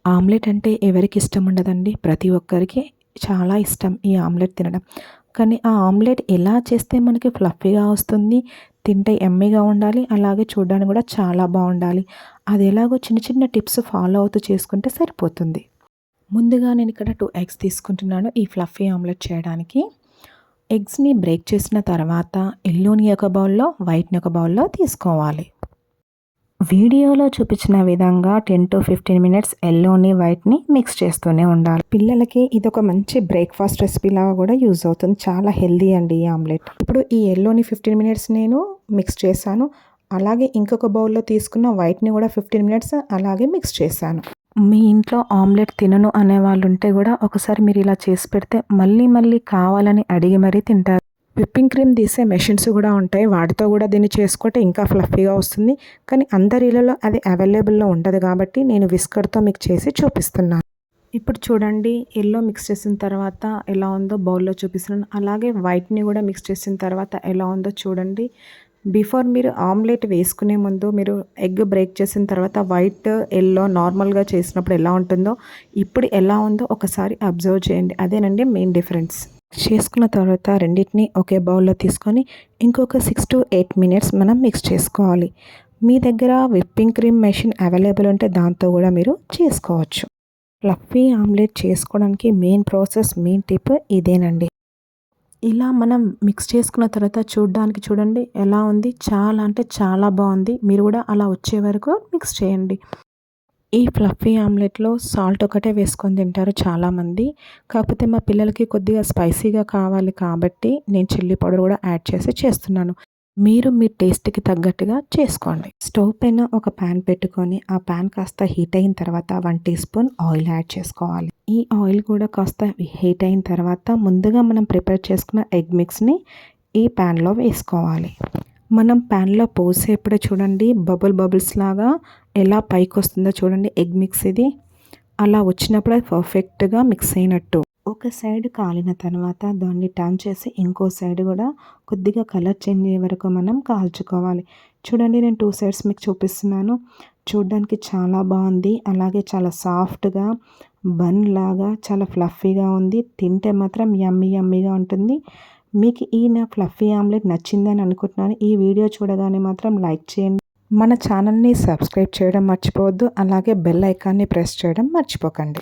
Omelette అంటే ఎవరికి ఇష్టం ఉండదండి? ప్రతి ఒక్కరికి చాలా ఇష్టం ఈ ఆమ్లెట్ తినడం. కానీ ఆ ఆమ్లెట్ ఎలా చేస్తే మనకి ఫ్లఫీగా వస్తుంది, తింటే యమ్మీగా ఉండాలి, అలాగే చూడడానికి కూడా చాలా బాగుండాలి. అది ఎలాగో చిన్న చిన్న టిప్స్ ఫాలో అవుతూ చేసుకుంటే సరిపోతుంది. ముందుగా నేను ఇక్కడ 2 ఎగ్స్ తీసుకుంటున్నాను ఈ ఫ్లఫీ ఆమ్లెట్ చేయడానికి. ఎగ్స్‌ని బ్రేక్ చేసిన తర్వాత యెల్లోని ఒక బౌల్‌లో, వైట్‌ని ఒక బౌల్‌లో తీసుకోవాలి. వీడియోలో చూపించిన విధంగా 10-15 మినిట్స్ యెల్లోని, వైట్‌ని మిక్స్ చేస్తూనే ఉండాలి. పిల్లలకి ఇదొక మంచి బ్రేక్‌ఫాస్ట్ రెసిపీ లాగా కూడా యూజ్ అవుతుంది. చాలా హెల్తీ అండి ఈ ఆమ్లెట్. ఇప్పుడు ఈ యెల్లోని 15 మినిట్స్ నేను మిక్స్ చేశాను. అలాగే ఇంకొక బౌల్‌లో తీసుకున్న వైట్‌ని కూడా 15 మినిట్స్ అలాగే మిక్స్ చేశాను. మీ ఇంట్లో ఆమ్లెట్ తినను అనేవాళ్ళు ఉంటే కూడా ఒకసారి మీరు ఇలా చేసి పెడితే మళ్ళీ మళ్ళీ కావాలని అడిగి మరీ తింటారు. విప్పింగ్ క్రీమ్ తీసే మెషిన్స్ కూడా ఉంటాయి. వాటితో కూడా దీన్ని చేసుకుంటే ఇంకా ఫ్లఫీగా వస్తుంది. కానీ అందరి ఇళ్ళలో అది అవైలబుల్‌లో ఉండదు కాబట్టి నేను విస్కర్‌తో మీకు చేసి చూపిస్తున్నాను. ఇప్పుడు చూడండి యెల్లో మిక్స్ చేసిన తర్వాత ఎలా ఉందో బౌల్‌లో చూపిస్తున్నాను. అలాగే వైట్‌ని కూడా మిక్స్ చేసిన తర్వాత ఎలా ఉందో చూడండి. బిఫోర్ మీరు ఆమ్లెట్ వేసుకునే ముందు మీరు ఎగ్ బ్రేక్ చేసిన తర్వాత వైట్, యెల్లో నార్మల్‌గా చేసినప్పుడు ఎలా ఉంటుందో ఇప్పుడు ఎలా ఉందో ఒకసారి అబ్జర్వ్ చేయండి. అదేనండి మెయిన్ డిఫరెన్స్. చేసుకున్న తర్వాత రెండిటిని ఒకే బౌల్‌లో తీసుకొని ఇంకొక 6-8 మినిట్స్ మనం మిక్స్ చేసుకోవాలి. మీ దగ్గర విప్పింగ్ క్రీమ్ మెషిన్ అవైలబుల్ ఉంటే దాంతో కూడా మీరు చేసుకోవచ్చు. ఫ్లఫీ ఆమ్లెట్ చేసుకోవడానికి మెయిన్ ప్రాసెస్, మెయిన్ టిప్ ఇదేనండి. ఇలా మనం మిక్స్ చేసుకున్న తర్వాత చూడ్డానికి చూడండి ఎలా ఉంది. చాలా అంటే చాలా బాగుంది. మీరు కూడా అలా వచ్చే వరకు మిక్స్ చేయండి. ఈ ఫ్లఫీ ఆమ్లెట్‌లో సాల్ట్ ఒకటే వేసుకొని తింటారు చాలామంది. కాకపోతే మా పిల్లలకి కొద్దిగా స్పైసీగా కావాలి కాబట్టి నేను చిల్లీ పౌడర్ కూడా యాడ్ చేసి చేస్తున్నాను. మీరు మీ టేస్ట్‌కి తగ్గట్టుగా చేసుకోండి. స్టవ్ పైన ఒక పాన్ పెట్టుకొని ఆ పాన్ కాస్త హీట్ అయిన తర్వాత 1 టీ స్పూన్ ఆయిల్ యాడ్ చేసుకోవాలి. ఈ ఆయిల్ కూడా కాస్త హీట్ అయిన తర్వాత ముందుగా మనం ప్రిపేర్ చేసుకున్న ఎగ్ మిక్స్‌ని ఈ పాన్‌లో వేసుకోవాలి. మనం పాన్‌లో పోసేప్పుడే చూడండి బబుల్స్ లాగా ఎలా పైకొస్తుందో చూడండి ఎగ్ మిక్స్ ఇది. అలా వచ్చినప్పుడు అది పర్ఫెక్ట్‌గా మిక్స్ అయినట్టు. ఒక సైడ్ కాలిన తర్వాత దాన్ని టర్న్ చేసి ఇంకో సైడ్ కూడా కొద్దిగా కలర్ చేంజ్ అయ్యే వరకు మనం కాల్చుకోవాలి. చూడండి నేను 2 సైడ్స్ మీకు చూపిస్తున్నాను. చూడ్డానికి చాలా బాగుంది. అలాగే చాలా సాఫ్ట్‌గా బన్ లాగా చాలా ఫ్లఫీగా ఉంది. తింటే మాత్రం యమ్మీగా ఉంటుంది. మీకు ఈ నా ఫ్లఫీ ఆమ్లెట్ నచ్చిందని అనుకుంటున్నాను. ఈ వీడియో చూడగానే మాత్రం లైక్ చేయండి. మన ఛానల్ని సబ్స్క్రైబ్ చేయడం మర్చిపోవద్దు. అలాగే బెల్ ఐకాన్ని ప్రెస్ చేయడం మర్చిపోకండి.